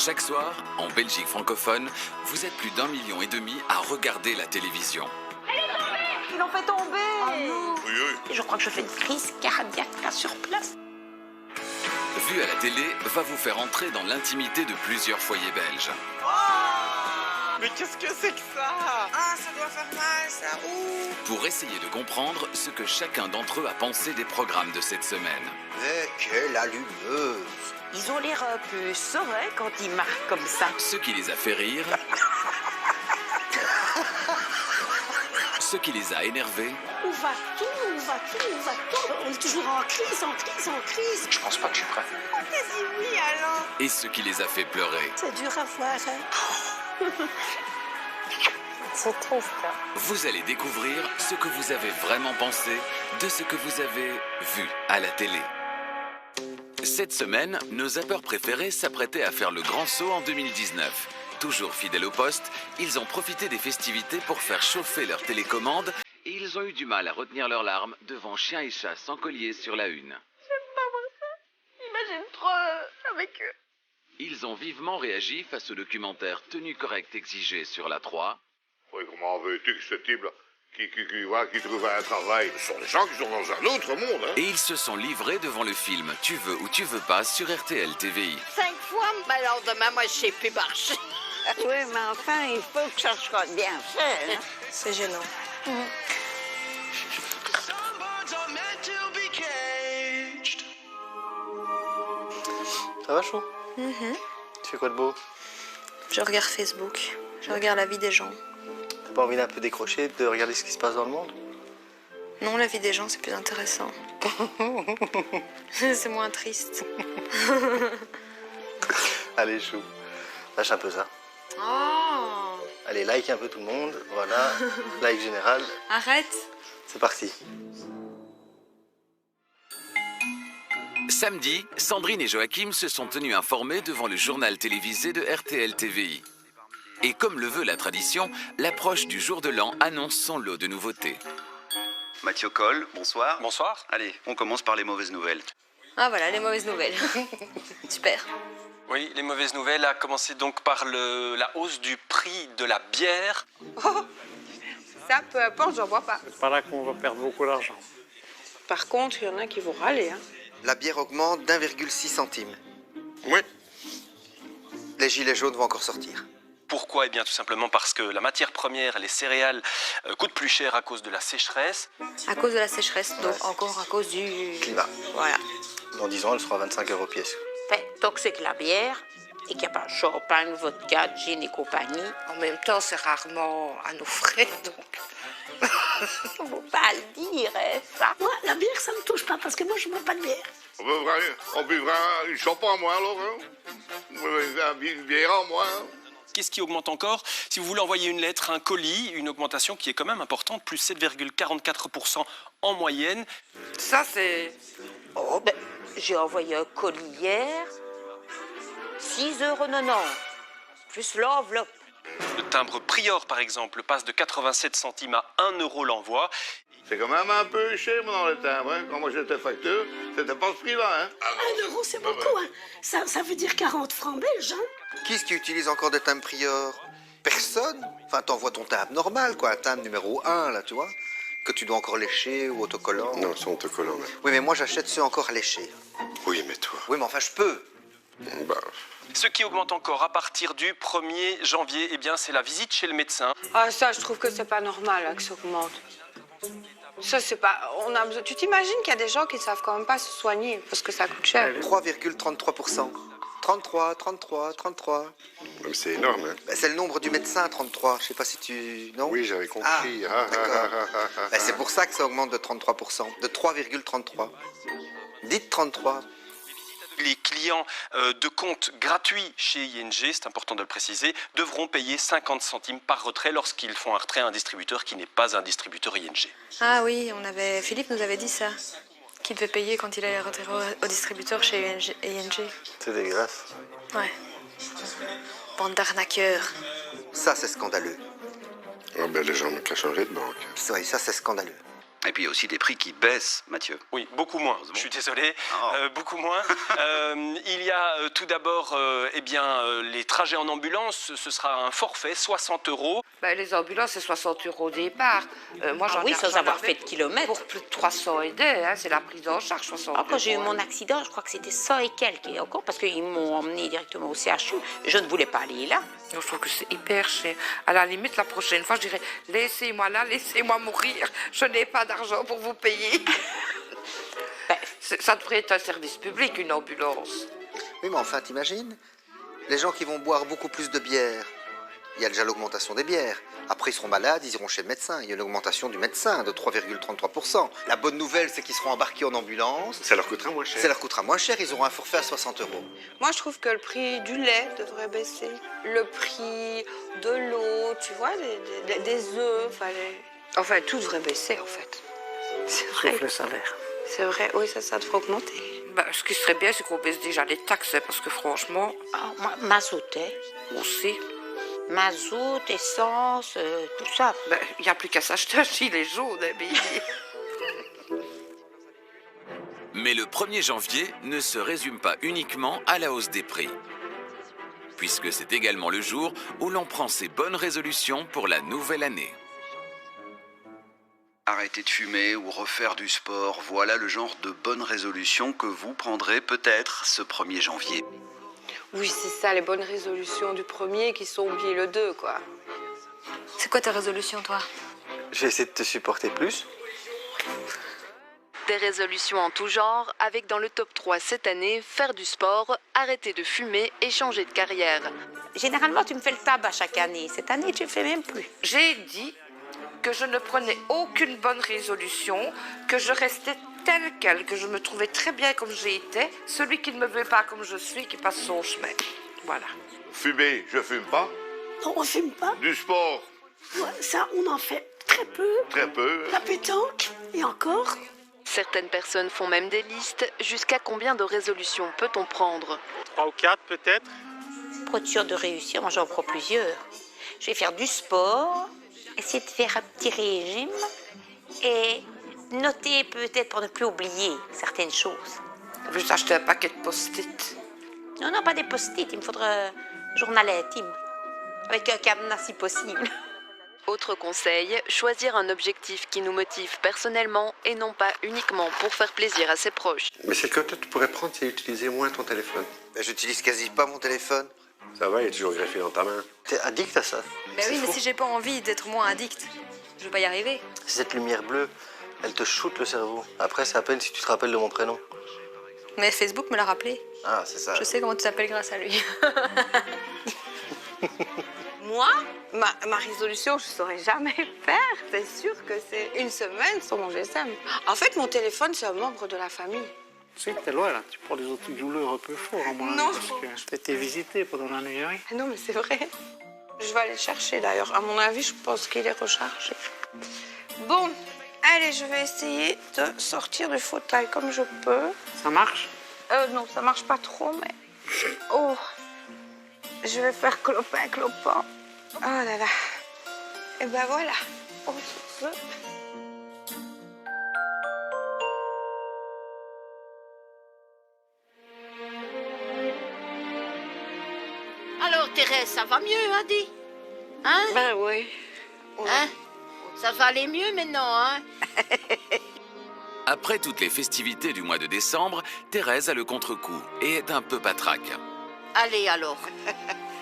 Chaque soir, en Belgique francophone, vous êtes plus d'1,5 million à regarder la télévision. Ils l'ont fait tomber. Oh non. Oui, oui. Je crois que je fais une crise cardiaque là sur place. Vue à la télé va vous faire entrer dans l'intimité de plusieurs foyers belges. Mais qu'est-ce que c'est que ça? Ah, ça doit faire mal, ça. Ouh. Pour essayer de comprendre ce que chacun d'entre eux a pensé des programmes de cette semaine. Mais quelle allumeuse! Ils ont l'air un peu sereins quand ils marquent comme ça. Ce qui les a fait rire. Ce qui les a énervés. Où va-t-on? Où va-t-on? Où va-t-on? On est toujours en crise, en crise, en crise. Je pense pas que je suis prêt. Vas-y, oui, alors. Et ce qui les a fait pleurer. C'est dur à voir, hein? C'est triste. Vous allez découvrir ce que vous avez vraiment pensé de ce que vous avez vu à la télé. Cette semaine, nos zappeurs préférés s'apprêtaient à faire le grand saut en 2019. Toujours fidèles au poste, ils ont profité des festivités pour faire chauffer leur télécommande et ils ont eu du mal à retenir leurs larmes devant Chien et Chat sans collier sur la une. J'aime pas voir ça. Imagine trop avec eux. Ils ont vivement réagi face au documentaire Tenue correcte exigée sur la 3. Oui, comment veux-tu que ce type-là, qui trouve un travail, ce sont des gens qui sont dans un autre monde, hein? Et ils se sont livrés devant le film Tu veux ou tu veux pas sur RTL TVI. 5 fois, mais alors demain, moi, je sais plus marcher. Oui, mais enfin, il faut que ça soit bien fait. Hein? C'est gênant. Ça va, Chou? Tu fais quoi de beau? Je regarde Facebook, je regarde la vie des gens. T'as pas envie d'un peu décrocher, de regarder ce qui se passe dans le monde? Non, la vie des gens, c'est plus intéressant. C'est moins triste. Allez, Chou, lâche un peu ça. Oh! Allez, like un peu tout le monde, voilà. Like général, Arrête! c'est parti. Samedi, Sandrine et Joachim se sont tenus informés devant le journal télévisé de RTL TVI. Et comme le veut la tradition, l'approche du jour de l'an annonce son lot de nouveautés. Mathieu Coll, bonsoir. Bonsoir. Allez, on commence par les mauvaises nouvelles. Ah voilà, les mauvaises nouvelles. Super. Oui, les mauvaises nouvelles a commencé donc par la hausse du prix de la bière. Ça, peu importe, j'en vois pas. C'est pas là qu'on va perdre beaucoup d'argent. Par contre, il y en a qui vont râler. Hein. La bière augmente d'1,6 centime. Oui. Les gilets jaunes vont encore sortir. Pourquoi? Eh bien, tout simplement parce que la matière première, les céréales, coûtent plus cher à cause de la sécheresse. À cause de la sécheresse, donc encore à cause du... Climat. Voilà. Dans 10 ans, elle sera 25 € pièce. Tant que c'est que la bière et qu'il n'y a pas de champagne, vodka, gin et compagnie. En même temps, c'est rarement à nos frais, donc. Faut pas le dire, hein, ça. Moi, la bière, ça me touche pas parce que moi, je bois pas de bière. On buvra une champagne en moins, alors, hein? Une bière en moins, hein? Qu'est-ce qui augmente encore? Si vous voulez envoyer une lettre, un colis, une augmentation qui est quand même importante, plus 7,44% en moyenne. Ça, c'est... Oh, ben, j'ai envoyé un colis hier. 6,90 €. Plus l'enveloppe. Le timbre Prior, par exemple, passe de 87 centimes à 1 € l'envoi. C'est quand même un peu cher, moi, dans le timbre, hein? Quand moi j'étais facteur, c'était pas ce prix-là, hein? 1 €, c'est beaucoup, hein. Ça veut dire 40 francs belges, hein. Qui est-ce qui utilise encore des timbres Prior? Personne. Enfin, t'envoies ton timbre normal, quoi. Un timbre numéro 1, là, tu vois. Que tu dois encore lécher ou autocollant. Non, c'est autocollant, là. Oui, mais moi, j'achète ceux encore léchés. Oui, mais toi... Oui, mais enfin, je peux. Bah... Ce qui augmente encore à partir du 1er janvier, eh bien, c'est la visite chez le médecin. Ah, ça, je trouve que c'est pas normal hein, que ça augmente. Ça, c'est pas... On a besoin... Tu t'imagines qu'il y a des gens qui ne savent quand même pas se soigner parce que ça coûte cher. 3,33%. 33, 33, 33. C'est énorme, hein? Ben, c'est le nombre du médecin, 33. Je sais pas si tu... Non? Oui, j'avais compris. Ah, d'accord. Ben, c'est pour ça que ça augmente de 33%. De 3,33. Dites 33. Les clients de compte gratuits chez ING, c'est important de le préciser, devront payer 50 centimes par retrait lorsqu'ils font un retrait à un distributeur qui n'est pas un distributeur ING. Ah oui, Philippe nous avait dit ça. Qu'il devait payer quand il allait retirer au distributeur chez ING. C'est dégueulasse. Ouais. Bande d'arnaqueurs. Ça, c'est scandaleux. Ah ben, les gens me cacheraient de banque. Oui, ça, c'est scandaleux. Et puis il y a aussi des prix qui baissent, Mathieu. Oui, beaucoup moins. Je suis désolé, beaucoup moins. Il y a tout d'abord les trajets en ambulance. Ce sera un forfait, 60 €. Les ambulances, c'est 60 € au départ. Moi, oui, sans avoir fait de kilomètres. Pour plus de 300 et des, hein, c'est la prise en charge, 60 €. Quand j'ai eu mon accident, je crois que c'était 100 et quelques, et encore parce qu'ils m'ont emmené directement au CHU. Je ne voulais pas aller là. Je trouve que c'est hyper cher. À la limite, la prochaine fois, je dirais, laissez-moi là, laissez-moi mourir. Je n'ai pas d'argent pour vous payer. Ça devrait être un service public, une ambulance. Oui, mais enfin, t'imagines? Les gens qui vont boire beaucoup plus de bière, il y a déjà l'augmentation des bières. Après, ils seront malades, ils iront chez le médecin. Il y a une augmentation du médecin de 3,33%. La bonne nouvelle, c'est qu'ils seront embarqués en ambulance. Ça leur coûtera moins cher. Ça leur coûtera moins cher, ils auront un forfait à 60 €. Moi, je trouve que le prix du lait devrait baisser. Le prix de l'eau, tu vois, des œufs, enfin, tout devrait baisser, en fait. C'est vrai. Sauf le salaire. C'est vrai, oui, ça devrait augmenter. Ce qui serait bien, c'est qu'on baisse déjà les taxes, parce que franchement... Mazout, Aussi. Mazout, essence, tout ça. Il n'y a plus qu'à s'acheter un gilet jaune, mais... Mais le 1er janvier ne se résume pas uniquement à la hausse des prix. Puisque c'est également le jour où l'on prend ses bonnes résolutions pour la nouvelle année. Arrêter de fumer ou refaire du sport, voilà le genre de bonnes résolutions que vous prendrez peut-être ce 1er janvier. Oui, c'est ça, les bonnes résolutions du 1er qui sont oubliées le 2, quoi. C'est quoi ta résolution, toi? J'ai essayé de te supporter plus. Des résolutions en tout genre, avec dans le top 3 cette année, faire du sport, arrêter de fumer et changer de carrière. Généralement, tu me fais le tabac chaque année. Cette année, tu ne fais même plus. J'ai dit que je ne prenais aucune bonne résolution, que je restais telle quelle, que je me trouvais très bien comme j'étais. Celui qui ne me veut pas comme je suis, qui passe son chemin. Voilà. Fumer, je fume pas. Non, on fume pas. Du sport, Ouais, ça, on en fait très peu. très peu. La pétanque, et encore. Certaines personnes font même des listes. Jusqu'à combien de résolutions peut-on prendre? 3 ou 4 peut-être. Pour être sûr de réussir, moi j'en prends plusieurs. Je vais faire du sport, essayer de faire un petit régime et noter peut-être pour ne plus oublier certaines choses. Juste acheter un paquet de post-it. Non, pas des post-it, il me faudra un journal intime. Avec un cadenas si possible. Autre conseil, choisir un objectif qui nous motive personnellement et non pas uniquement pour faire plaisir à ses proches. Mais c'est que toi, tu pourrais prendre, c'est utiliser moins ton téléphone. J'utilise quasi pas mon téléphone. Ça va, il est toujours greffé dans ta main. T'es addict à ça? Oui, mais si j'ai pas envie d'être moins addict, je vais pas y arriver. Cette lumière bleue, elle te shoot le cerveau. Après, c'est à peine si tu te rappelles de mon prénom. Mais Facebook me l'a rappelé. Ah, c'est ça. Je sais comment tu t'appelles grâce à lui. Moi, ma résolution, je ne saurais jamais faire. C'est sûr que c'est une semaine sans mon GSM. En fait, mon téléphone, c'est un membre de la famille. Tu sais que t'es loin là, tu prends des antidouleurs un peu forts à mon avis. Non. Parce que t'as été visité pendant la nuit. Non, mais c'est vrai. Je vais aller le chercher d'ailleurs. À mon avis, je pense qu'il est rechargé. Bon, allez, je vais essayer de sortir du fauteuil comme je peux. Ça marche? Non, ça marche pas trop, mais... Oh, je vais faire clopin, clopin. Oh là là. Et ben voilà. Oh, sur ce. Alors, Thérèse, ça va mieux, hein, dis? Hein? Ben oui. Hein? Ça va aller mieux maintenant, hein? Après toutes les festivités du mois de décembre, Thérèse a le contre-coup et est un peu patraque. Allez, alors.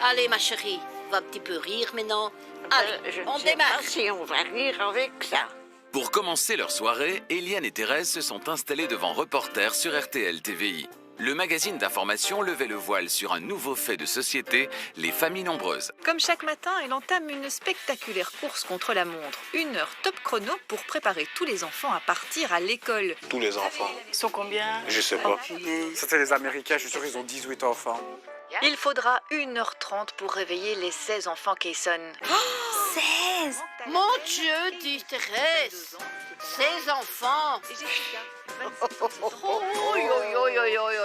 Allez, ma chérie, va un petit peu rire maintenant. Allez, on démarre. Si on va rire avec ça. Pour commencer leur soirée, Eliane et Thérèse se sont installées devant Reporter sur RTL TVI. Le magazine d'information levait le voile sur un nouveau fait de société, les familles nombreuses. Comme chaque matin, elle entame une spectaculaire course contre la montre. 1 heure top chrono pour préparer tous les enfants à partir à l'école. Tous les enfants. Ils sont combien? Je sais pas. C'était les Américains, je suis sûr qu'ils ont 18 enfants. Il faudra 1h30 pour réveiller les 16 enfants qui sonnent. 16! Mon Dieu, dit Thérèse! 16 enfants!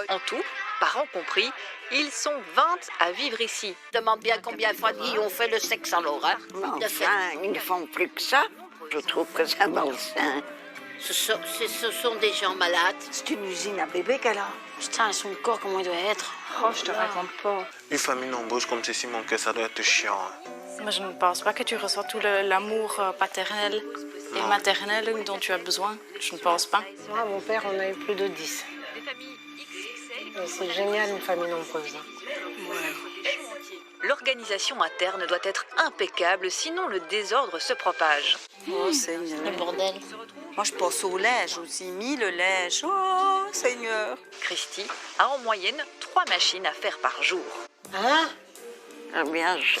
En tout, parents compris, ils sont 20 à vivre ici. Demande bien combien de fois on fait le sexe alors, hein? Ils ne font plus que ça. Je trouve que c'est malsain. Ce sont des gens malades. C'est une usine à bébé qu'elle a. Putain, son corps, comment il doit être. Oh, je te raconte pas. Une famille nombreuse comme ceci, mon cœur, ça doit être chiant. Moi, je ne pense pas que tu reçois tout l'amour paternel et maternel dont tu as besoin. Je ne pense pas. Moi, mon père, on a eu plus de 10. C'est génial, une famille nombreuse. L'organisation interne doit être impeccable, sinon le désordre se propage. Oh Seigneur. Le bordel. Moi je pense au linge aussi, mis le linge. Oh Seigneur. Christy a en moyenne 3 machines à faire par jour. Hein? Ah bien. Je te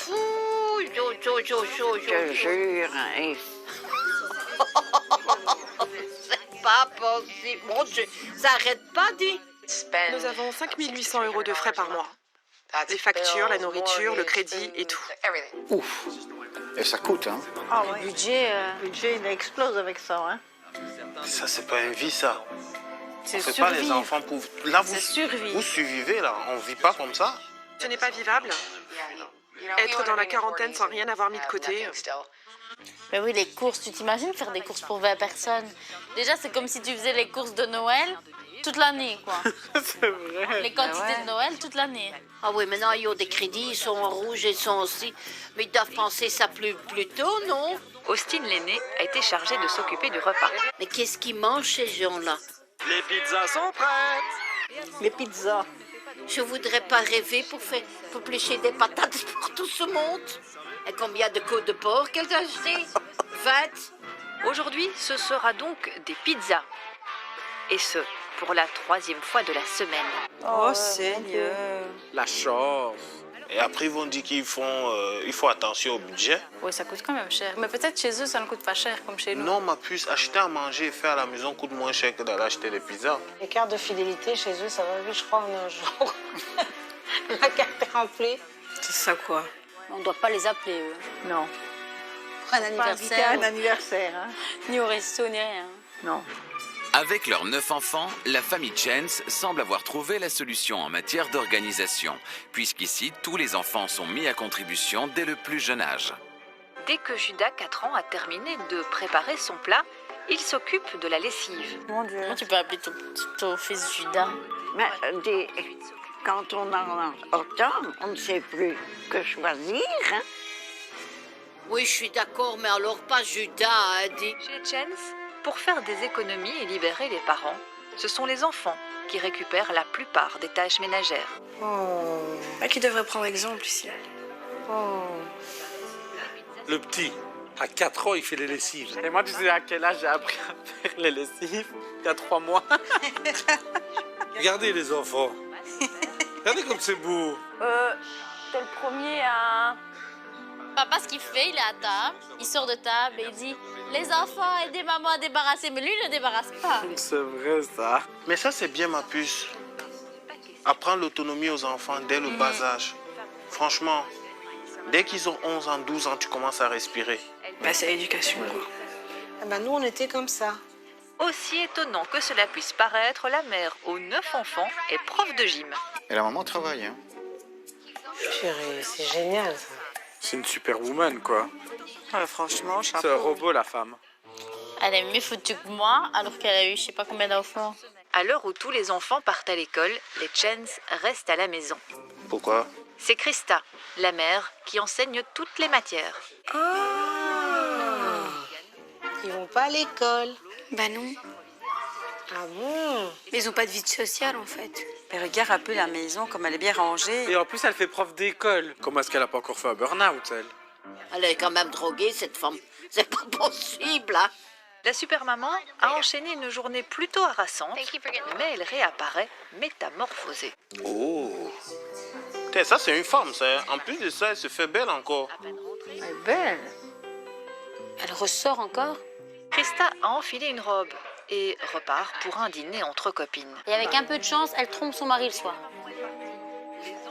jure. C'est pas possible. Mon Dieu, ça arrête pas, dis. Nous avons 5 800 € de frais par mois. Les factures, la nourriture, le crédit et tout. Ouf. Et ça coûte, hein? Ah ouais. Le budget, il explose avec ça, hein. Ça, c'est pas une vie, ça. C'est On fait pas les enfants pour... Là, vous survivez, là. On vit pas comme ça. Ce n'est pas vivable. Être dans la quarantaine sans rien avoir mis de côté. Mais oui, les courses, tu t'imagines faire des courses pour 20 personnes? Déjà, c'est comme si tu faisais les courses de Noël toute l'année, quoi. C'est vrai. Les quantités de Noël toute l'année. Ah oui, maintenant, ils ont des crédits, ils sont en rouge, ils sont aussi... Mais ils doivent penser ça plus tôt, non? Austin l'aîné a été chargé de s'occuper du repas. Mais qu'est-ce qu'ils mangent, ces gens-là? Les pizzas sont prêtes. Les pizzas. Je voudrais pas rêver pour plécher des patates pour tout ce monde. Et combien de côtes de porc qu'elle a acheté? 20. Aujourd'hui, ce sera donc des pizzas. Et ce, pour la 3e fois de la semaine. Oh Seigneur. La chance. Et après, ils vont dire qu'il faut attention au budget. Oui, ça coûte quand même cher. Mais peut-être chez eux, ça ne coûte pas cher comme chez nous. Non, ma puce, acheter à manger et faire à la maison coûte moins cher que d'aller acheter des pizzas. Les cartes de fidélité, chez eux, ça va vite, je crois, en un jour. La carte est remplie. C'est ça quoi? On ne doit pas les appeler, eux. Non. Pour un anniversaire. Un anniversaire, hein? Ni au resto, ni rien. Non. Avec leurs 9 enfants, la famille Chance semble avoir trouvé la solution en matière d'organisation, puisqu'ici, tous les enfants sont mis à contribution dès le plus jeune âge. Dès que Judas, 4 ans, a terminé de préparer son plat, il s'occupe de la lessive. Mon Dieu. Comment tu peux appeler ton fils Judas? Mais quand on a autant, on ne sait plus que choisir, hein? Oui, je suis d'accord, mais alors pas Judas, hein, dit. Chez Chance, pour faire des économies et libérer les parents, ce sont les enfants qui récupèrent la plupart des tâches ménagères. Oh. Bah, qui devrait prendre exemple ici. Oh. Le petit, à 4 ans, il fait les lessives. Et moi, tu sais à quel âge j'ai appris à faire les lessives? Il y a 3 mois. Regardez les enfants. Regardez comme c'est beau. T'es le premier à... Papa, ce qu'il fait, il est à table, il sort de table et il dit « Les enfants, aidez maman à débarrasser », mais lui, il ne débarrasse pas. C'est vrai, ça. Mais ça, c'est bien, ma puce. Apprendre l'autonomie aux enfants dès le bas âge. Franchement, dès qu'ils ont 11 ans, 12 ans, tu commences à respirer. Bah, c'est l'éducation, quoi. Ah bah, nous, on était comme ça. Aussi étonnant que cela puisse paraître, la mère aux 9 enfants est prof de gym. Et la maman travaille, hein? Chérie, c'est génial, ça. C'est une superwoman, quoi. Ouais, franchement, chapeau. C'est un robot, la femme. Elle est mieux foutue que moi, alors qu'elle a eu je sais pas combien d'enfants. À l'heure où tous les enfants partent à l'école, les Chance restent à la maison. Pourquoi? C'est Krista, la mère, qui enseigne toutes les matières. Ah. Ils vont pas à l'école. Bah non. Ah bon? Mais ils ont pas de vie sociale, en fait. Mais regarde un peu la maison, comme elle est bien rangée. Et en plus, elle fait prof d'école. Comment est-ce qu'elle a pas encore fait un burn-out, elle? Elle est quand même droguée, cette femme. C'est pas possible, hein? La super-maman a enchaîné une journée plutôt harassante, mais elle réapparaît métamorphosée. Oh. Putain, ça, c'est une femme, ça. En plus de ça, elle se fait belle encore. Elle est belle. Elle ressort encore. Krista a enfilé une robe et repart pour un dîner entre copines. Et avec un peu de chance, elle trompe son mari le soir.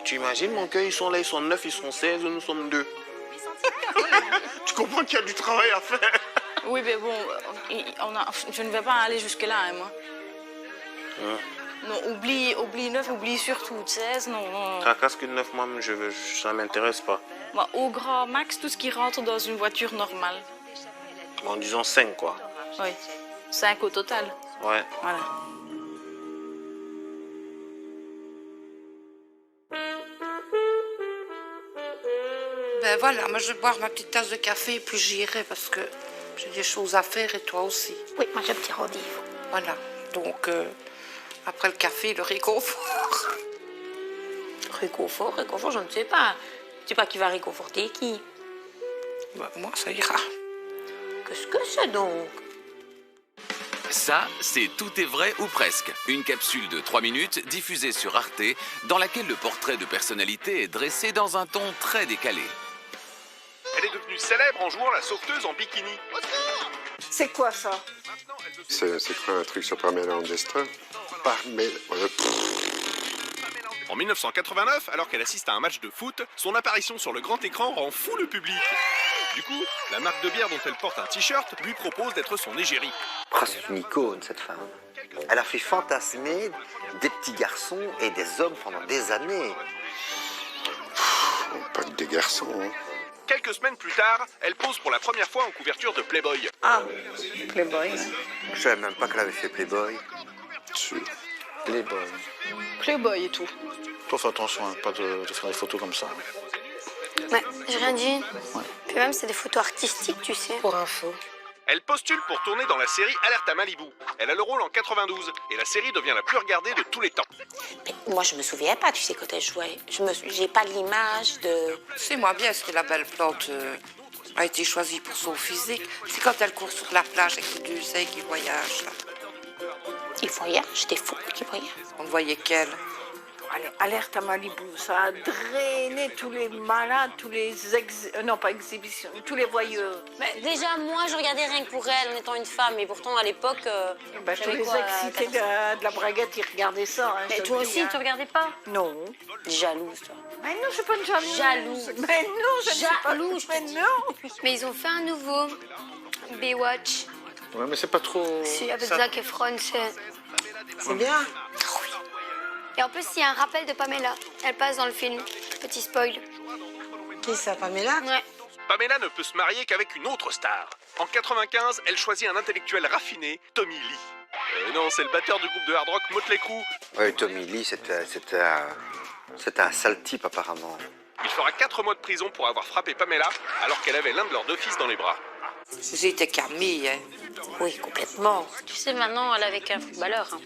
Tu imagines, mon cœur, ils sont là, ils sont 9, ils sont 16, nous sommes 2. Tu comprends qu'il y a du travail à faire? Oui, mais bon, je ne vais pas aller jusque-là, hein, moi. Non, oublie 9, oublie surtout 16, non. Tracasse que 9 mois, ça m'intéresse pas. Moi, au grand max, tout ce qui rentre dans une voiture normale. En disant 5, quoi. Oui. 5 au total. Ouais. Voilà. Ben voilà, moi je vais boire ma petite tasse de café et puis j'irai parce que j'ai des choses à faire et toi aussi. Oui, moi j'ai un petit rendez-vous. Voilà, donc après le café, le réconfort. Réconfort, je ne sais pas. Je sais pas qui va réconforter qui. Ben, moi, ça ira. Qu'est-ce que c'est donc? Ça, c'est Tout est vrai ou presque. Une capsule de 3 minutes diffusée sur Arte dans laquelle le portrait de personnalité est dressé dans un ton très décalé. Elle est devenue célèbre en jouant la sauveteuse en bikini. C'est quoi ça? C'est quoi un truc sur Pamela Anderson? En 1989, alors qu'elle assiste à un match de foot, son apparition sur le grand écran rend fou le public. Du coup, la marque de bière dont elle porte un t-shirt lui propose d'être son égérie. Oh, c'est une icône, cette femme. Elle a fait fantasmer des petits garçons et des hommes pendant des années. Pas que des garçons, hein. Quelques semaines plus tard, elle pose pour la première fois en couverture de Playboy. Ah, Playboy. Je savais même pas qu'elle avait fait Playboy. Playboy. Playboy et tout. Toi, fais attention, hein, pas de faire des photos comme ça. Ouais, j'ai rien dit. Puis même, c'est des photos artistiques, tu sais. Pour info. Elle postule pour tourner dans la série Alerte à Malibu. Elle a le rôle en 92 et la série devient la plus regardée de tous les temps. Mais moi, je me souviens pas, tu sais, quand elle jouait. J'ai pas l'image de... C'est moi bien ce que la belle plante a été choisie pour son physique. C'est quand elle court sur la plage avec les deux seins qui voyagent. Là. Qui voyage? J'étais fou qui voyage. On ne voyait qu'elle. Allez, alerte à Malibu, ça a drainé tous les malades, tous les non pas exhibitions, tous les voyeurs. Mais déjà, moi, je regardais rien que pour elle, en étant une femme. Et pourtant, à l'époque, Tous les excités de la braguette, ils regardaient ça. Hein, mais toi aussi, tu regardais pas? Non. Jalouse, toi. Mais non, je suis pas une jalouse. Jalouse. Mais non, je ne suis pas Jalouse. Mais non. Mais ils ont fait un nouveau Baywatch. Ouais, mais c'est pas trop... Avec Zac Efron, C'est bien. Et en plus, il y a un rappel de Pamela. Elle passe dans le film. Petit spoil. Qui ça, Pamela? Ouais. Pamela ne peut se marier qu'avec une autre star. En 95, elle choisit un intellectuel raffiné, Tommy Lee. Non, c'est le batteur du groupe de hard rock Motley Crue. Oui, Tommy Lee, c'était un sale type, apparemment. Il fera 4 mois de prison pour avoir frappé Pamela alors qu'elle avait l'un de leurs 2 fils dans les bras. C'était Camille, hein. Oui, complètement. Tu sais, maintenant, elle est avec un footballeur. Hein.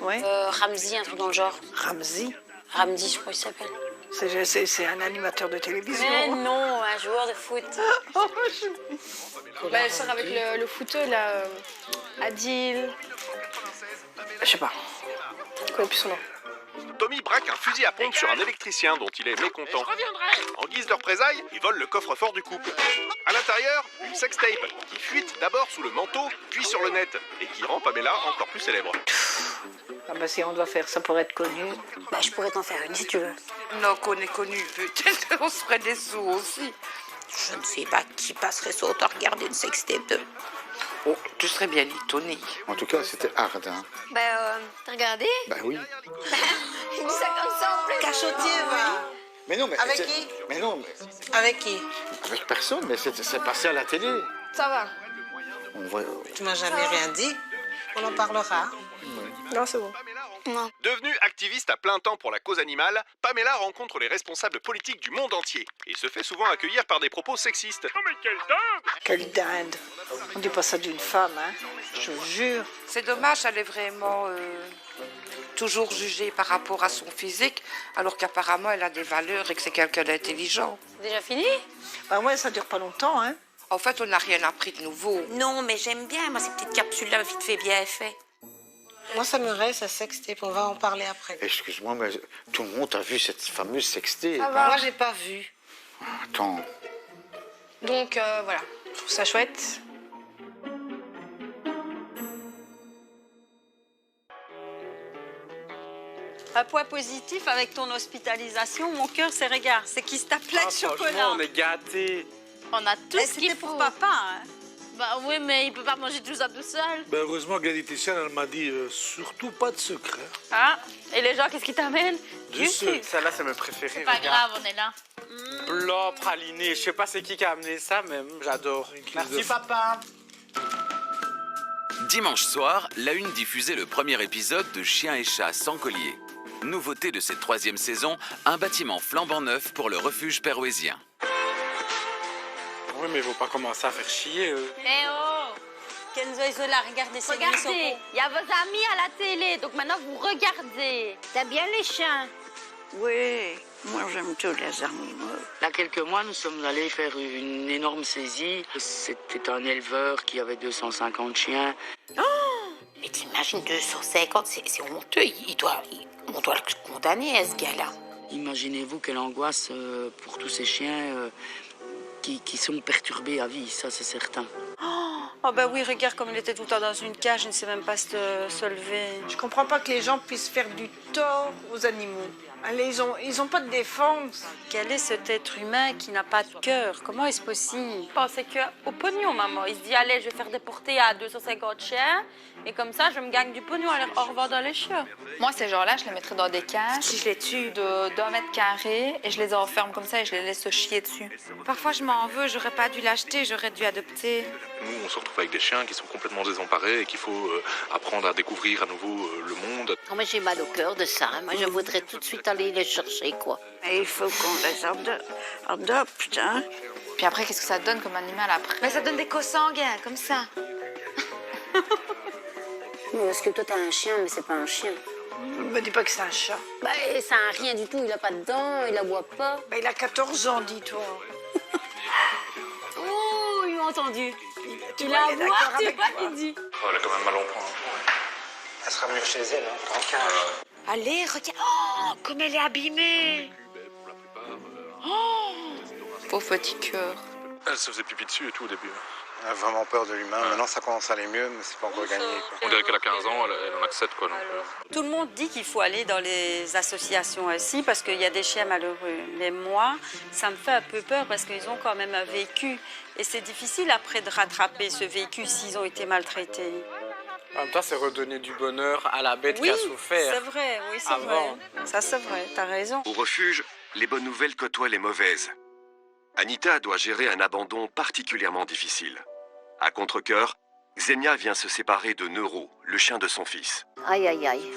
Ouais. Ramsey, un truc dans le genre. Ramsey? Ramsey, je crois qu'il s'appelle. C'est un animateur de télévision. Mais non, un joueur de foot. Elle sort avec le footeux, là, Adil. Je sais pas. Je connais plus son nom. Tommy braque un fusil à pompe sur un électricien dont il est mécontent. En guise de représailles, il vole le coffre-fort du couple. À l'intérieur, une sextape qui fuite d'abord sous le manteau, puis sur le net, et qui rend Pamela encore plus célèbre. Ah bah si on doit faire ça pour être connu. Bah, je pourrais t'en faire une si tu veux. Non, qu'on est connu, peut-être qu'on se ferait des sous aussi. Je ne sais pas qui passerait son temps à regarder une sextape de... Oh, tu serais bien étonné. En tout cas, c'était hard, hein. Bah, t'as regardé? Bah oui. Il dit ça comme ça en plus. Cachotier, va. Mais non, mais... Avec qui? Mais non, mais... Avec qui? Avec personne, mais c'est passé à la télé. Ça va. On voit... Tu m'as jamais rien dit. On en parlera. Non, c'est bon. Non. Devenue activiste à plein temps pour la cause animale, Pamela rencontre les responsables politiques du monde entier et se fait souvent accueillir par des propos sexistes. Oh mais quelle dinde! Quelle dinde. On dit pas ça d'une femme, hein. Je vous jure. C'est dommage, elle est vraiment toujours jugée par rapport à son physique, alors qu'apparemment elle a des valeurs et que c'est quelqu'un d'intelligent. C'est déjà fini? Bah ouais, ça dure pas longtemps, hein. En fait, on n'a rien appris de nouveau. Non, mais j'aime bien, moi, ces petites capsules-là, vite fait, bien fait. Moi, ça me reste à sextape. On va en parler après. Excuse-moi, mais tout le monde a vu cette fameuse sextape. Ah bah, moi, j'ai pas vu. Attends. Donc, voilà. Je trouve ça chouette. Un point positif avec ton hospitalisation, mon cœur s'est regard. C'est qu'il se tape plein de chocolat. On est gâtés. On a tout ce qu'il C'était faut. pour papa, hein. Bah oui, mais il peut pas manger tout ça tout seul. Ben heureusement que la diététicienne, elle m'a dit surtout pas de sucre. Hein. Ah, et les gens, qu'est-ce qu'ils t'amènent? Du sucre. Celle-là, c'est mes préférés. C'est pas grave, on est là. Blanc, praliné. Je sais pas c'est qui a amené ça, mais j'adore. Merci, papa. Dimanche soir, La Une diffusait le premier épisode de Chien et chat sans collier. Nouveauté de cette 3e saison, un bâtiment flambant neuf pour le refuge pérouésien. Oui, mais il faut pas commencer à faire chier. Eh oh! Kenzo et Zola, regardez ces Regardez, il y a vos amis à la télé, donc maintenant vous regardez. T'as bien les chiens? Oui, moi j'aime tous les animaux. Il y a quelques mois, nous sommes allés faire une énorme saisie. C'était un éleveur qui avait 250 chiens. Oh! Mais t'imagines 250, c'est honteux. On doit le condamner, ce gars-là. Imaginez-vous quelle angoisse pour tous ces chiens qui sont perturbés à vie, ça c'est certain. Oh ben oui, regarde comme il était tout le temps dans une cage, il ne sait même pas se lever. Je comprends pas que les gens puissent faire du tort aux animaux. Allez, ils ont pas de défense. Quel est cet être humain qui n'a pas de cœur? Comment est-ce possible? Pensez qu'au pognon, maman. Il se dit, allez, je vais faire déporter à 250 chiens. Et comme ça, je me gagne du pognon à les revendre dans les chiens. Moi, ces gens-là, je les mettrais dans des cages. Si je les tue. d'1 mètre carré et je les enferme comme ça et je les laisse se chier dessus. Parfois, je m'en veux. J'aurais pas dû l'acheter. J'aurais dû adopter. Nous, on se retrouve avec des chiens qui sont complètement désemparés et qu'il faut apprendre à découvrir à nouveau le monde. Oh, mais j'ai mal au cœur de ça. Moi, je voudrais tout de suite aller les chercher, quoi. Mais il faut qu'on les adopte, hein. Puis après, qu'est-ce que ça donne comme animal après? Mais ça donne des co-sanguins, comme ça. Parce que toi, t'as un chien, mais c'est pas un chien. Ne me dis pas que c'est un chat. Bah, ça a rien du tout. Il a pas de dents, il aboie pas. Bah, il a 14 ans, dis-toi. Oh, ils ont entendu. Il a aboie, tu vois, il dit. Oh, elle a quand même mal au point. Elle sera mieux chez elle, hein, tranquille. Allez, regarde. Oh, comme elle est abîmée. Oh, pauvre petit cœur. Elle se faisait pipi dessus et tout au début. Elle a vraiment peur de l'humain. Maintenant, ça commence à aller mieux, mais c'est pas encore gagné, quoi. On dirait qu'elle a 15 ans, elle en a que 7, quoi. Donc, Tout le monde dit qu'il faut aller dans les associations aussi parce qu'il y a des chiens malheureux. Mais moi, ça me fait un peu peur parce qu'ils ont quand même un vécu. Et c'est difficile après de rattraper ce vécu s'ils ont été maltraités. En même temps, c'est redonner du bonheur à la bête qui a souffert. C'est vrai, oui, c'est vrai. Ça, c'est vrai, t'as raison. Au refuge, les bonnes nouvelles côtoient les mauvaises. Anita doit gérer un abandon particulièrement difficile. À contre-cœur, Xenia vient se séparer de Neuro, le chien de son fils. Aïe, aïe, aïe.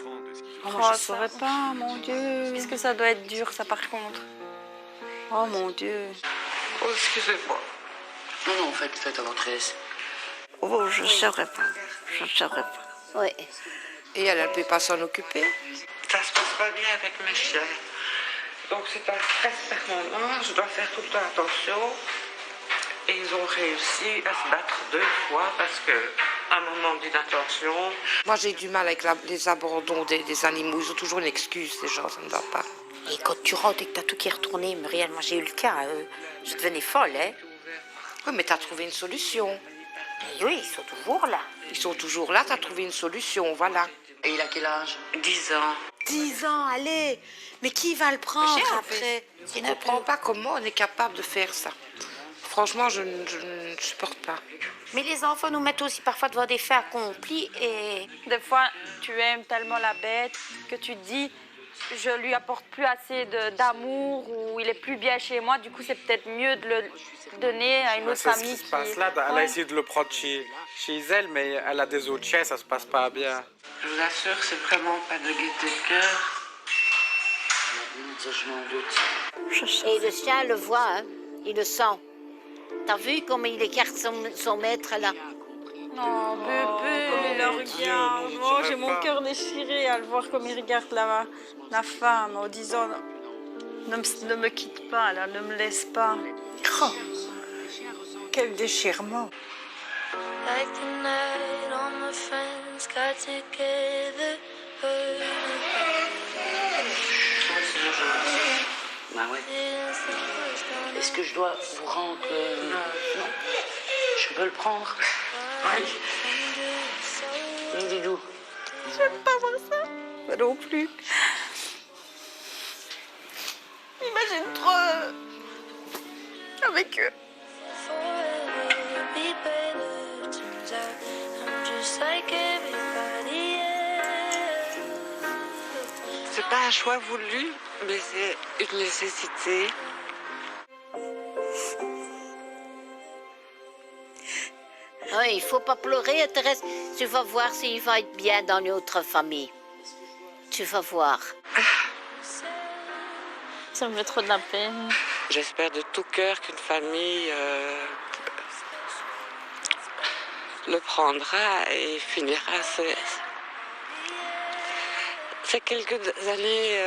Oh, je saurais pas, mon Dieu. Qu'est-ce que ça doit être dur, ça, par contre. Oh, mon Dieu. Oh, excusez-moi. Non, faites à votre aise. Oh, je saurais pas. Je saurais pas. Oui. Et elle ne peut pas s'en occuper. Ça se passe pas bien avec mes chiens. Donc c'est un stress permanent, je dois faire tout le temps attention. Et ils ont réussi à se battre 2 fois parce que, à un moment d'inattention... Moi j'ai du mal avec les abandons des animaux, ils ont toujours une excuse, ces gens, ça ne va pas. Et quand tu rentres et que t'as tout qui est retourné, Muriel, moi j'ai eu le cas, je devenais folle, hein. Oui, mais t'as trouvé une solution. Et oui, ils sont toujours là. Ils sont toujours là, t'as trouvé une solution, voilà. Et il a quel âge? 10 ans. 10 ans, allez. Mais qui va le prendre après? Je ne comprends pas comment on est capable de faire ça. Franchement, je ne supporte pas. Mais les enfants nous mettent aussi parfois devant des faits accomplis et... Des fois, tu aimes tellement la bête que tu te dis, je lui apporte plus assez d'amour ou il est plus bien chez moi. Du coup, c'est peut-être mieux de le donner à une autre famille. C'est ce qui se passe là. Elle a essayé de le prendre chez elle, mais elle a des autres chiens, ça se passe pas bien. Je vous assure, c'est vraiment pas de gaieté de cœur. Je m'en doute. Et le chien le voit, hein. Il le sent. T'as vu comment il écarte son maître là? Oh, bébé, il le regarde. Oh, j'ai mon cœur déchiré à le voir comme il regarde la femme en disant ne me quitte pas, là, ne me laisse pas. Oh, quel déchirement. Like the night all my friends got together. Bah ouais. Est-ce que je dois vous rendre... Non. Je peux le prendre? Oui. Oui, Didou. J'aime pas voir ça. Moi non plus. Imagine trop avec eux. C'est pas un choix voulu, mais c'est une nécessité. Oui, il faut pas pleurer, Thérèse. Tu vas voir s'il va être bien dans notre famille. Tu vas voir. Ça me fait trop de la peine. J'espère de tout cœur qu'une famille le prendra et finira ces quelques années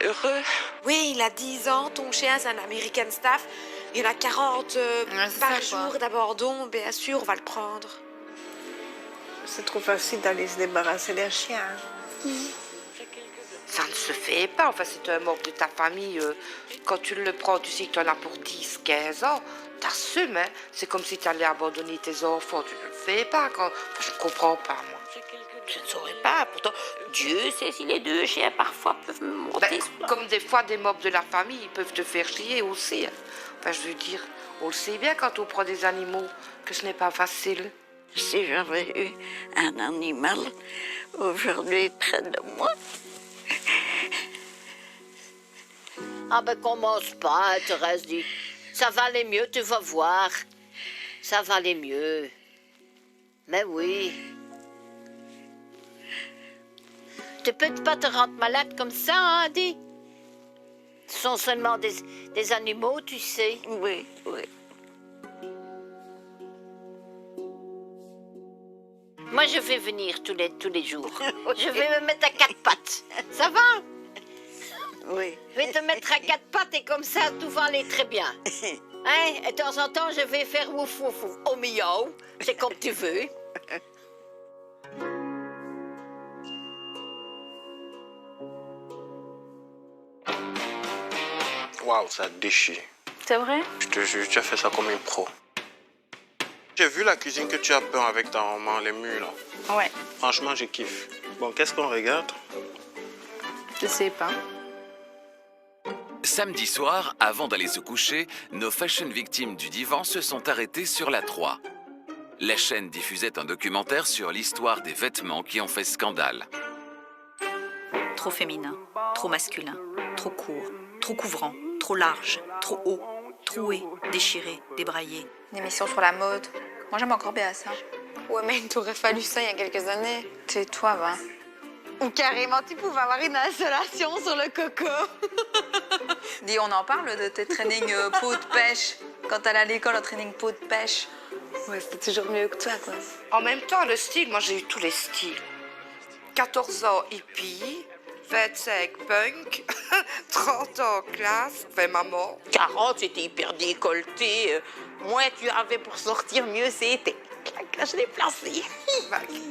heureux. Oui, il a 10 ans, ton chien c'est un American Staff. Il y en a 40 par jour d'abandon, bien sûr, on va le prendre. C'est trop facile d'aller se débarrasser d'un chien. Ça ne se fait pas. Enfin, c'est un membre de ta famille. Quand tu le prends, tu sais que tu en as pour 10, 15 ans. T'assumes, hein. C'est comme si tu allais abandonner tes enfants. Tu ne le fais pas. Enfin, je ne comprends pas, moi. Je ne saurais pas. Pourtant, Dieu sait si les deux chiens parfois peuvent me monter. Comme des fois, des membres de la famille, ils peuvent te faire chier aussi. Hein. Enfin, je veux dire, on le sait bien quand on prend des animaux, que ce n'est pas facile. Si j'avais eu un animal aujourd'hui près de moi. Ah ben commence pas, Thérèse dit. Ça va aller mieux, tu vas voir. Ça va aller mieux. Mais oui. Tu peux pas te rendre malade comme ça, hein, dis. Ce sont seulement des animaux, tu sais. Oui, oui. Moi, je vais venir tous les jours. Je vais me mettre à 4 pattes. Ça va? Oui. Je vais te mettre à 4 pattes et comme ça, tout va aller très bien. Hein? Et de temps en temps, je vais faire ouf ouf ouf au miaou. C'est comme tu veux. Waouh, ça déchire. C'est vrai? Je te jure, tu as fait ça comme une pro. J'ai vu la cuisine que tu as peint avec ta maman, les murs là. Ouais. Franchement, je kiffe. Bon, qu'est-ce qu'on regarde? Je sais pas. Samedi soir, avant d'aller se coucher, nos fashion victimes du divan se sont arrêtées sur la 3. La chaîne diffusait un documentaire sur l'histoire des vêtements qui ont fait scandale. Trop féminin, trop masculin, trop court, trop couvrant, trop large, trop haut, troué, déchiré, débraillé. Une émission sur la mode. Moi, j'aime encore bien ça. Ouais, mais il t'aurait fallu ça il y a quelques années. Tais-toi, va. Ou carrément, tu pouvais avoir une installation sur le coco. Dis, on en parle de tes trainings peau de pêche. Quand t'allais à l'école en training peau de pêche. Ouais, c'était toujours mieux que toi, quoi. En même temps, le style, moi j'ai eu tous les styles. 14 ans hippie, 25 punk, 30 ans classe, enfin maman. 40, c'était hyper décolleté. Moins tu avais pour sortir, mieux c'était. Clac, je l'ai placé.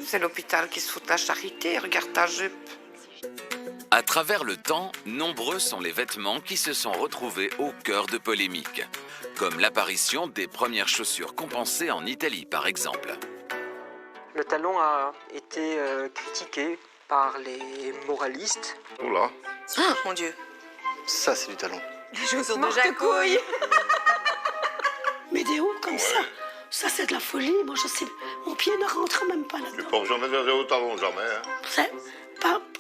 C'est l'hôpital qui se fout de la charité, regarde ta jupe. À travers le temps, nombreux sont les vêtements qui se sont retrouvés au cœur de polémiques, comme l'apparition des premières chaussures compensées en Italie par exemple. Le talon a été critiqué par les moralistes. Oula. Ah, mon Dieu. Ça, c'est du talon. Les chaussures de Jacouille. Mais des hauts comme ça c'est de la folie. Moi, je sais, mon pied ne rentre même pas là-dedans. Je porte jamais des hauts talons, jamais. Hein.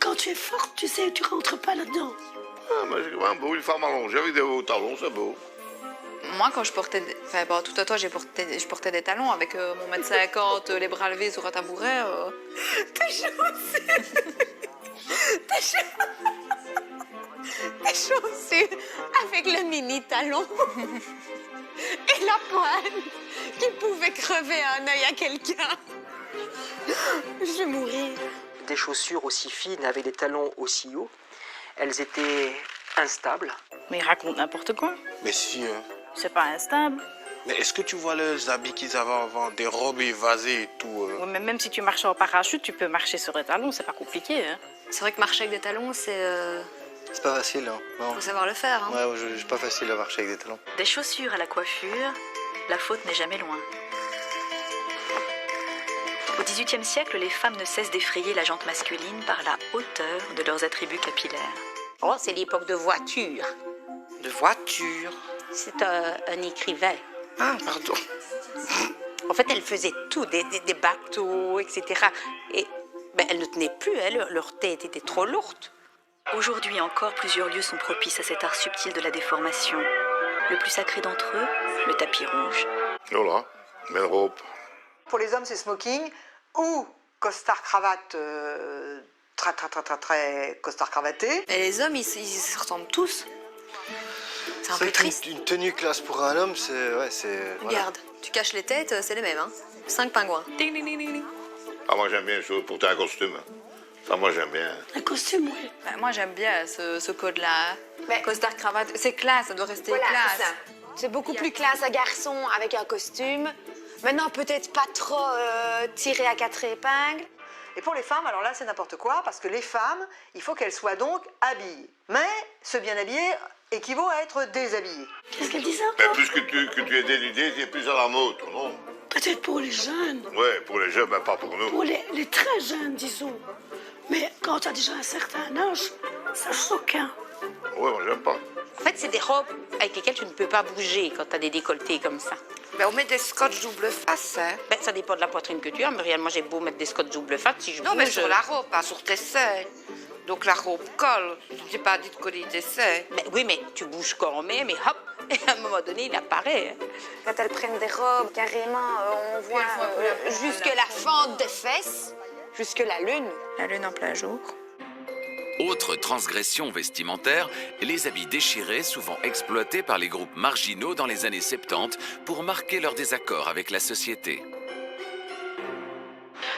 Quand tu es forte, tu sais, tu rentres pas là-dedans. Ah, mais j'ai un beau, une femme allongée avec des hauts talons, c'est beau. Moi, quand je portais... Enfin, bon, tout à toi, je portais des talons avec mon 1m50, les bras levés sur un tabouret. Tes chaussures. Tes chaussures avec le mini talon. Et la pointe qui pouvait crever un œil à quelqu'un. Je vais mourir. Des chaussures aussi fines avec des talons aussi hauts, elles étaient instables. Mais ils racontent n'importe quoi. Mais si, hein. C'est pas instable. Mais est-ce que tu vois les habits qu'ils avaient avant, des robes évasées et tout Ouais, mais même si tu marches en parachute, tu peux marcher sur un talon, c'est pas compliqué. Hein. C'est vrai que marcher avec des talons, c'est... C'est pas facile, hein. Non. Faut savoir le faire, hein. Ouais, c'est pas facile à marcher avec des talons. Des chaussures à la coiffure, la faute n'est jamais loin. Au XVIIIe siècle, les femmes ne cessent d'effrayer la jante masculine par la hauteur de leurs attributs capillaires. Oh, c'est l'époque de voiture. De voiture? C'est un écrivain. Ah, pardon. En fait, elle faisait tout, des bateaux, etc. Et ben, elles ne tenaient plus, hein, leur tête était trop lourde. Aujourd'hui encore, plusieurs lieux sont propices à cet art subtil de la déformation. Le plus sacré d'entre eux, le tapis rouge. Oh là, belle robe. Pour les hommes, c'est smoking ou costard cravate, très costard cravaté. Et les hommes, ils se ressemblent tous. C'est un peu triste. Une tenue classe pour un homme, c'est... Ouais, c'est... Regarde, tu caches les têtes, c'est les mêmes, hein. 5 pingouins. Ding, ding, ding, ding, ding. Ah, moi j'aime bien porter un costume. Ça, moi j'aime bien. Un costume, oui. Bah, moi, j'aime bien ce code-là. Costard cravate, c'est classe, ça doit rester Voilà, classe. c'est ça. C'est beaucoup plus classe un garçon avec un costume. Maintenant, peut-être pas trop tiré à 4 épingles. Et pour les femmes, alors là, c'est n'importe quoi, parce que les femmes, il faut qu'elles soient donc habillées. Mais se bien habiller équivaut à être déshabillée. Qu'est-ce qu'elle disait Mais plus que tu es dénudé, tu es plus à la mode, non? Peut-être pour les jeunes. Ouais, pour les jeunes, mais pas pour nous. Pour les très jeunes, disons. Mais quand tu as déjà un certain âge, ça choque, hein. Ouais, moi j'aime pas. En fait, c'est des robes avec lesquelles tu ne peux pas bouger quand tu as des décolletés comme ça. Ben, on met des scotch double face, hein. Ben, ça dépend de la poitrine que tu as, mais réellement, j'ai beau mettre des scotch double face, si je Non, bouge... mais sur la robe, pas sur tes seins. Donc la robe colle. Je t'ai pas dit de coller tes seins. Ben, oui, mais tu bouges quand même, et hop, et à un moment donné, il apparaît. Quand elles prennent des robes, carrément, on voit jusque la fente des fesses, jusque la lune. La lune en plein jour. Autre transgression vestimentaire, les habits déchirés souvent exploités par les groupes marginaux dans les années 70 pour marquer leur désaccord avec la société.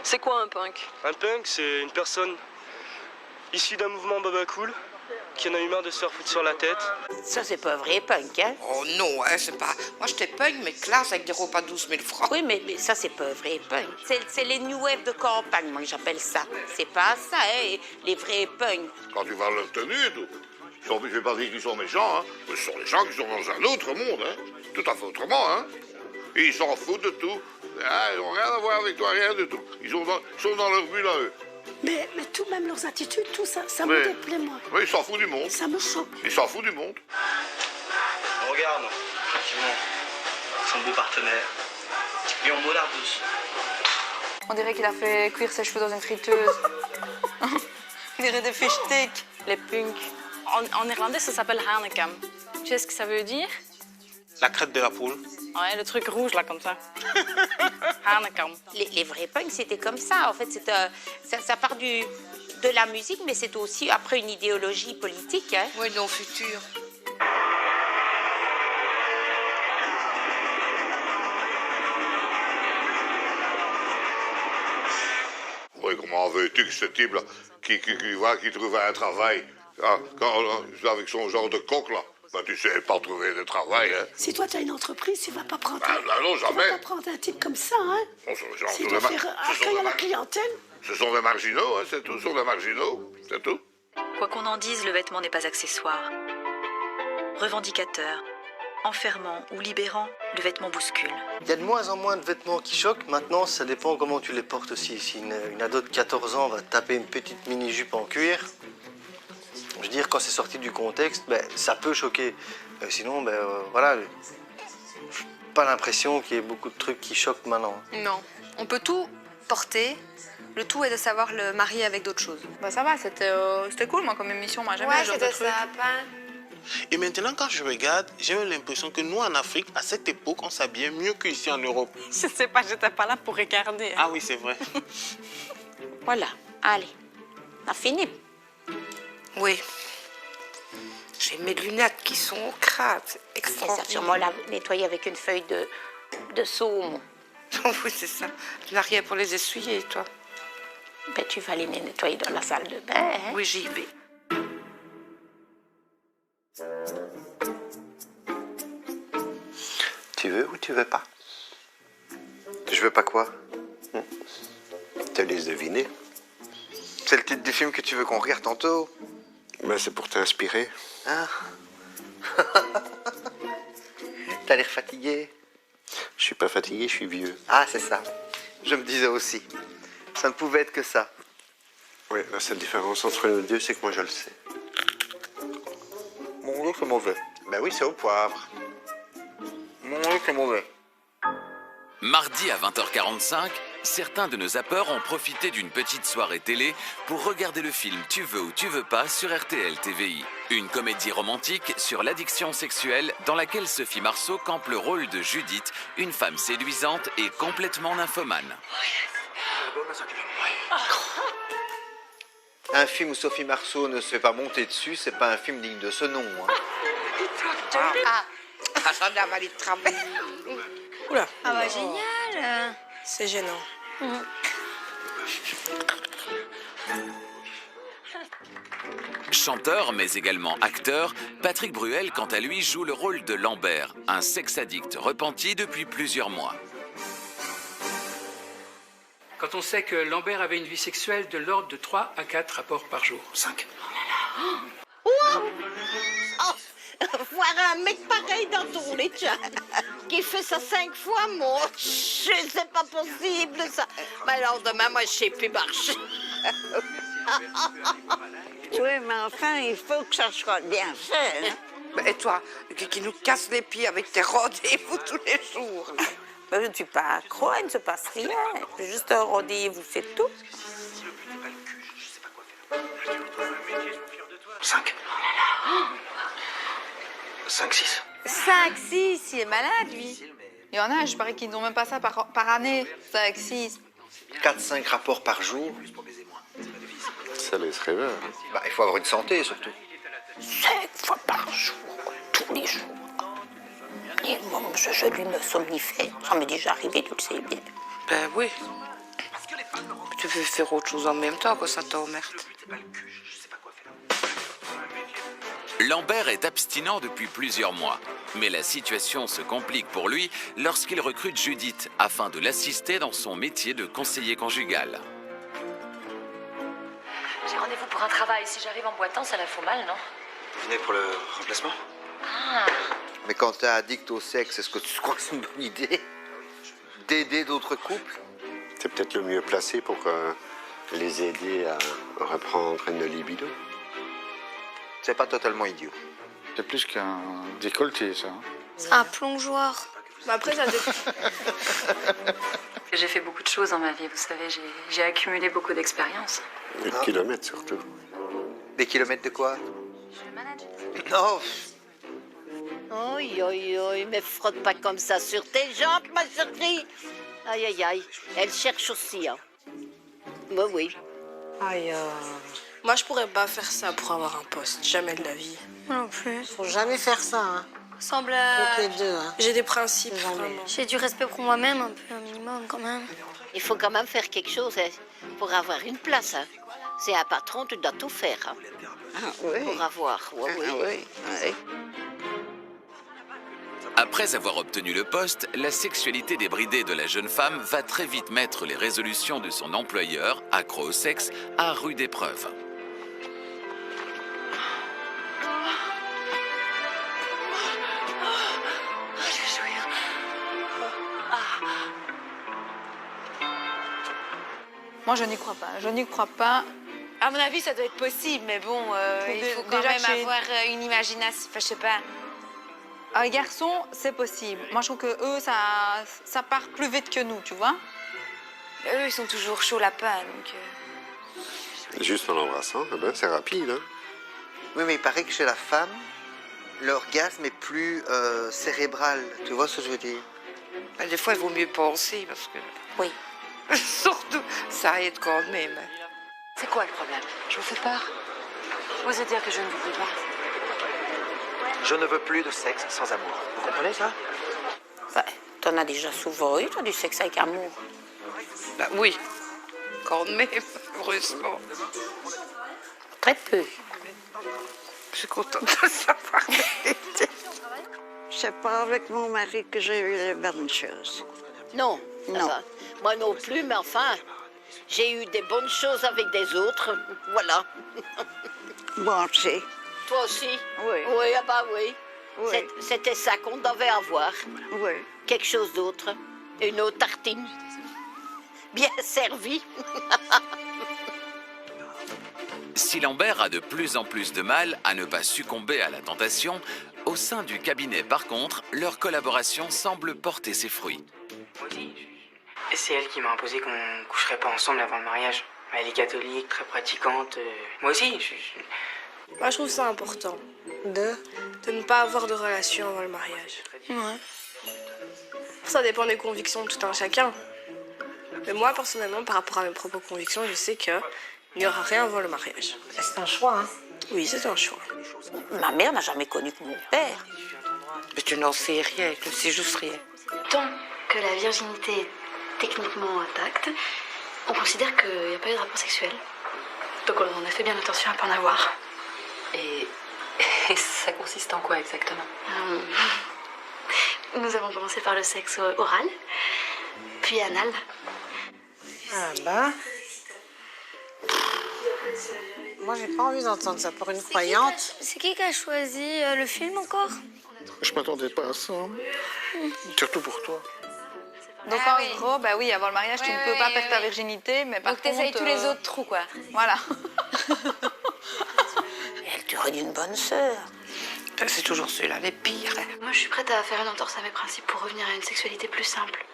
C'est quoi un punk? Un punk, c'est une personne issue d'un mouvement baba cool qui en a eu marre de se faire foutre sur la tête. Ça, c'est pas vrai punk, hein? Oh non, hein, c'est pas... Moi, j'étais punk, mais classe, avec des robes à 12 000 francs. Oui, mais ça, c'est pas vrai punk. C'est les new wave de campagne, moi, que j'appelle ça. C'est pas ça, hein, les vrais punks. Quand tu vois leur tenue et tout. Je ne vais pas dire qu'ils sont méchants, hein. Mais ce sont des gens qui sont dans un autre monde, hein. Tout à fait autrement, hein. Et ils s'en foutent de tout. Ah, ils n'ont rien à voir avec toi, rien du tout. Ils sont dans leur bulle à eux. Mais tout, même leurs attitudes, tout ça, ça me déplaît, moi. Oui, ils s'en foutent du monde. Ça me choque. Ils s'en foutent du monde. Regarde, effectivement, son beau partenaire. Et en mollard douce. On dirait qu'il a fait cuire ses cheveux dans une friteuse. Il dirait des fish sticks. Les punks. En néerlandais, ça s'appelle hanekam. Tu sais ce que ça veut dire? La crête de la poule. Ouais, le truc rouge, là, comme ça. Hanekam. Les vrais punks, c'était comme ça. En fait, ça part de la musique, mais c'est aussi après une idéologie politique. Hein. Oui, non, futur. Oui, comment veux-tu que ce type-là, qui trouve un travail, hein, avec son genre de coq, là, ben, tu sais pas trouver de travail, hein. Si toi, tu as une entreprise, tu vas pas prendre... non, jamais. Tu vas pas prendre un type comme ça, hein. Non, Si tu dois faire accueil à la clientèle. Ce sont des marginaux, hein, c'est tout, ce sont des marginaux, c'est tout. Quoi qu'on en dise, le vêtement n'est pas accessoire. Revendicateur, enfermant ou libérant, le vêtement bouscule. Il y a de moins en moins de vêtements qui choquent. Maintenant, ça dépend comment tu les portes aussi. Si une ado de 14 ans va taper une petite mini-jupe en cuir, je veux dire, quand c'est sorti du contexte, ben, ça peut choquer. Sinon, voilà, j'ai pas l'impression qu'il y ait beaucoup de trucs qui choquent maintenant. Non, on peut tout porter. Le tout est de savoir le marier avec d'autres choses. Bah ça va, c'était cool, moi, comme émission. Moi, j'aime Ouais, ce genre de c'était trucs. sympa. Et maintenant, quand je regarde, j'ai même l'impression que nous, en Afrique, à cette époque, on s'habillait mieux qu'ici en Europe. Je sais pas, j'étais pas là pour regarder. Ah oui, c'est vrai. Voilà, allez, on a fini. Oui. J'ai mes lunettes qui sont au crâne, c'est Ça, extraordinaire. sûrement la nettoyer avec une feuille de saumon. Oui, c'est ça. Tu n'as rien pour les essuyer, toi. Ben, tu vas les nettoyer dans la salle de bain. Hein? Oui, j'y vais. Tu veux ou tu veux pas? Je veux pas quoi? Te laisse deviner. C'est le titre du film que tu veux qu'on regarde tantôt. Ben, c'est pour t'inspirer. Ah. T'as l'air fatigué. Je suis pas fatigué, je suis vieux. Ah, c'est ça. Je me disais aussi. Ça ne pouvait être que ça. Oui, la seule différence entre nous deux, c'est que moi je le sais. Mon Dieu, c'est mauvais. Ben oui, c'est au poivre. Mon Dieu, c'est mauvais. Mardi à 20h45, certains de nos zappeurs ont profité d'une petite soirée télé pour regarder le film Tu veux ou tu veux pas sur RTL TVI. Une comédie romantique sur l'addiction sexuelle dans laquelle Sophie Marceau campe le rôle de Judith, une femme séduisante et complètement nymphomane. Un film où Sophie Marceau ne se fait pas monter dessus, c'est pas un film digne de ce nom. Hein. J'en ai avalé de travail. Oula. Ah bah génial. C'est gênant. Chanteur, mais également acteur, Patrick Bruel, quant à lui, joue le rôle de Lambert, un sex-addict repenti depuis plusieurs mois. Quand on sait que Lambert avait une vie sexuelle de l'ordre de 3 à 4 rapports par jour. 5. Voir un mec pareil dans ton état, qui fait ça 5 fois, moi, c'est pas possible ça. Mais alors demain, moi, je sais plus marcher. Oui, mais enfin, il faut que ça soit bien fait. Hein? Et toi, qui nous casse les pieds avec tes rendez-vous tous les jours. Je ne suis pas accro, il ne se passe rien. Juste un rendez-vous, c'est tout. 5. 5, 6. 5, 6, il est malade, lui. Il y en a, je parie qu'ils n'ont même pas ça par année. 5, 6. 4-5 rapports par jour. Ça laisse rêveur. Bah, il faut avoir une santé surtout. 5 fois par jour, tous les jours. Et moi, je lui me somnifère. Ça m'est déjà arrivé, tu le sais bien. Ben oui. Tu veux faire autre chose en même temps que ça t'emmerde. Lambert est abstinent depuis plusieurs mois. Mais la situation se complique pour lui lorsqu'il recrute Judith afin de l'assister dans son métier de conseiller conjugal. J'ai rendez-vous pour un travail. Si j'arrive en boitant, ça la fout mal, non? Vous venez pour le remplacement? Ah. Mais quand t'es addict au sexe, est-ce que tu crois que c'est une bonne idée d'aider d'autres couples? T'es peut-être le mieux placé pour les aider à reprendre une libido. C'est pas totalement idiot. C'est plus qu'un décolleté, ça. C'est un plongeoir. Mais après, ça J'ai fait beaucoup de choses dans ma vie, vous savez. J'ai accumulé beaucoup d'expérience. Et de kilomètres, surtout. Des kilomètres de quoi? Je manage. Non. Oi, oi, oi, mais frotte pas comme ça sur tes jambes, ma chérie. Aïe, aïe, aïe. Elle cherche aussi, hein. Bah oui. Aïe. Moi, je pourrais pas faire ça pour avoir un poste. Jamais de la vie. Non plus. Faut jamais faire ça, hein. Semble. Toutes les deux, hein. J'ai des principes, vraiment. J'ai du respect pour moi-même, un minimum quand même. Il faut quand même faire quelque chose hein, pour avoir une place. Hein. C'est un patron, tu dois tout faire. Hein, Ah oui. pour avoir. Ouais, oui. Ah oui, oui. Après avoir obtenu le poste, la sexualité débridée de la jeune femme va très vite mettre les résolutions de son employeur, accro au sexe, à rude épreuve. Moi, je n'y crois pas. Je n'y crois pas. À mon avis, ça doit être possible, mais bon, il faut quand déjà même que avoir une imagination. Enfin, je sais pas. Un garçon, c'est possible. Moi, je trouve que eux, ça part plus vite que nous, tu vois. Eux, ils sont toujours chauds lapin, donc. Juste en l'embrassant, eh ben, c'est rapide. Hein? Oui, mais il paraît que chez la femme, l'orgasme est plus cérébral. Tu vois ce que je veux dire? Ben, des fois, il vaut mieux penser parce que. Oui. Surtout, ça aide quand même. C'est quoi le problème? Je vous fais peur? Osez dire que je ne vous veux pas. Je ne veux plus de sexe sans amour. Vous comprenez ça? Bah, t'en as déjà souvent eu, toi, du sexe avec amour. Ben oui, quand même, heureusement. Très peu. Je suis contente de savoir. C'est pas avec mon mari que j'ai eu les bonnes choses. Non, Non. enfin, moi non plus, mais enfin, j'ai eu des bonnes choses avec des autres. Voilà. Bon, c'est. Toi aussi? Oui. Oui, ah bah oui. Oui. C'était ça qu'on devait avoir. Oui. Quelque chose d'autre. Une autre tartine. Bien servie. Si Lambert a de plus en plus de mal à ne pas succomber à la tentation, au sein du cabinet, par contre, leur collaboration semble porter ses fruits. Et c'est elle qui m'a imposé qu'on coucherait pas ensemble avant le mariage. Elle est catholique, très pratiquante. Moi aussi. Moi, je trouve ça important de ne pas avoir de relation avant le mariage. Ouais. Ça dépend des convictions de tout un chacun. Mais moi, personnellement, par rapport à mes propres convictions, je sais qu'il n'y aura rien avant le mariage. C'est un choix, hein? Oui, c'est un choix. Ma mère n'a jamais connu que mon père. Mais tu n'en sais rien, tu ne sais juste rien. Tant que la virginité est techniquement intacte, on considère qu'il n'y a pas eu de rapport sexuel. Donc on a fait bien attention à ne pas en avoir. Et ça consiste en quoi exactement? Nous avons commencé par le sexe oral, puis anal. Ah bah. Moi, j'ai pas envie d'entendre ça pour une croyante. C'est qui a choisi le film encore? Je m'attendais pas à ça. Surtout pour toi. Donc en gros, bah oui, avant le mariage, tu ne peux pas perdre ta virginité, mais par Donc contre... t'essayes tous les autres trous, quoi. Voilà. Elle te redit une bonne sœur. C'est toujours ceux-là, les pires. Moi, je suis prête à faire une entorse à mes principes pour revenir à une sexualité plus simple.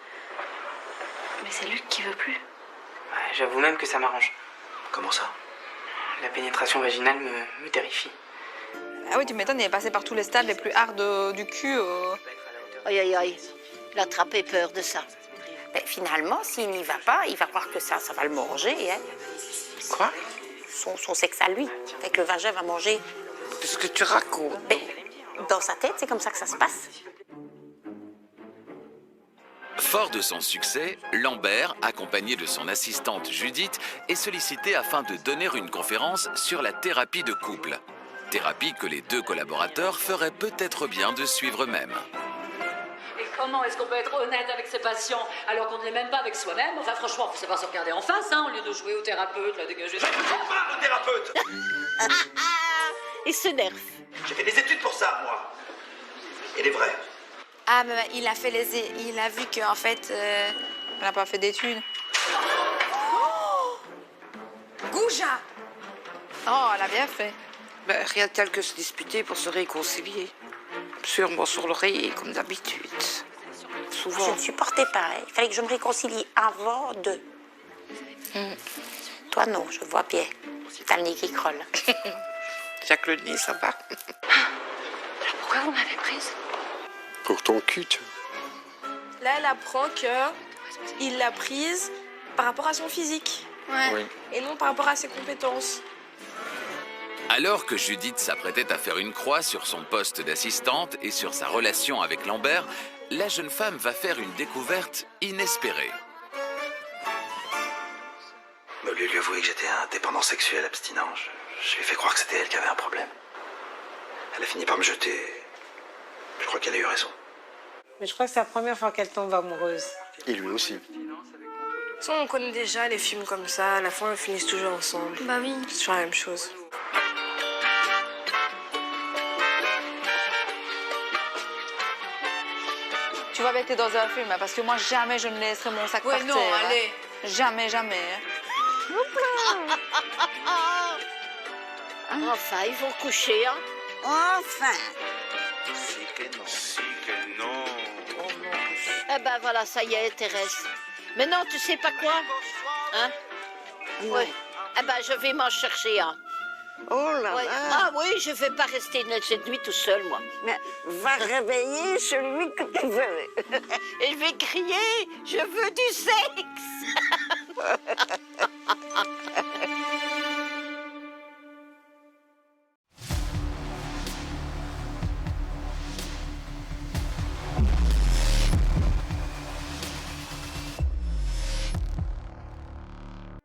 Mais c'est Luc qui veut plus. Ouais, j'avoue même que ça m'arrange. Comment ça? La pénétration vaginale me terrifie. Ah oui, tu m'étonnes, il est passé par tous les stades les plus hard du cul. Aïe, aïe, aïe. Il a attrapé peur de ça. Mais finalement, s'il n'y va pas, il va croire que ça va le manger. Hein. Quoi? Son sexe à lui. Fait que le vagin va manger. Qu'est-ce que tu racontes? Mais dans sa tête, c'est comme ça que ça se passe. Fort de son succès, Lambert, accompagné de son assistante Judith, est sollicité afin de donner une conférence sur la thérapie de couple. Thérapie que les deux collaborateurs feraient peut-être bien de suivre eux-mêmes. Et comment est-ce qu'on peut être honnête avec ses patients alors qu'on ne l'est même pas avec soi-même? Enfin, franchement, il faut savoir se regarder en face, hein, au lieu de jouer au thérapeute, là, dégager. Je ne joue pas au thérapeute. Il s'énerve. J'ai fait des études pour ça, moi. Et les vrais. Ah, bah, il a vu qu'en fait, elle n'a pas fait d'études. Oh Gouja! Oh, elle a bien fait. Ben, rien de tel que se disputer pour se réconcilier. Sûrement sur l'oreiller, comme d'habitude. Souvent. Je ne supportais pas. Hein. Il fallait que je me réconcilie avant de... Toi, non, je vois bien. T'as le nez qui crolle. Jacques le nez, ça va. Pourquoi vous m'avez prise? Pour ton cul, tu vois. Là, elle apprend qu'il l'a prise par rapport à son physique. Ouais. Oui. Et non par rapport à ses compétences. Alors que Judith s'apprêtait à faire une croix sur son poste d'assistante et sur sa relation avec Lambert, la jeune femme va faire une découverte inespérée. Au lieu de lui avouer que j'étais un dépendant sexuel abstinent, je lui ai fait croire que c'était elle qui avait un problème. Elle a fini par me jeter. Je crois qu'elle a eu raison. Mais je crois que c'est la première fois qu'elle tombe amoureuse. Et lui aussi. De toute façon, on connaît déjà les films comme ça. À la fin, ils finissent toujours ensemble. Bah oui. C'est toujours la même chose. Tu vois bien que t'es dans un film, hein, parce que moi, jamais je ne laisserai mon sac par terre. non, allez. Hein. Jamais, jamais. Hein. Enfin, ils vont coucher, hein? Enfin. Si que non. Eh ben voilà, ça y est, Thérèse. Maintenant, tu sais pas quoi? Hein? Oui. Eh ben, je vais m'en chercher un. Oh là Ouais. là. Ah oui, je vais pas rester cette nuit tout seul, moi. Mais va réveiller celui que tu veux. Et je vais crier, je veux du sexe.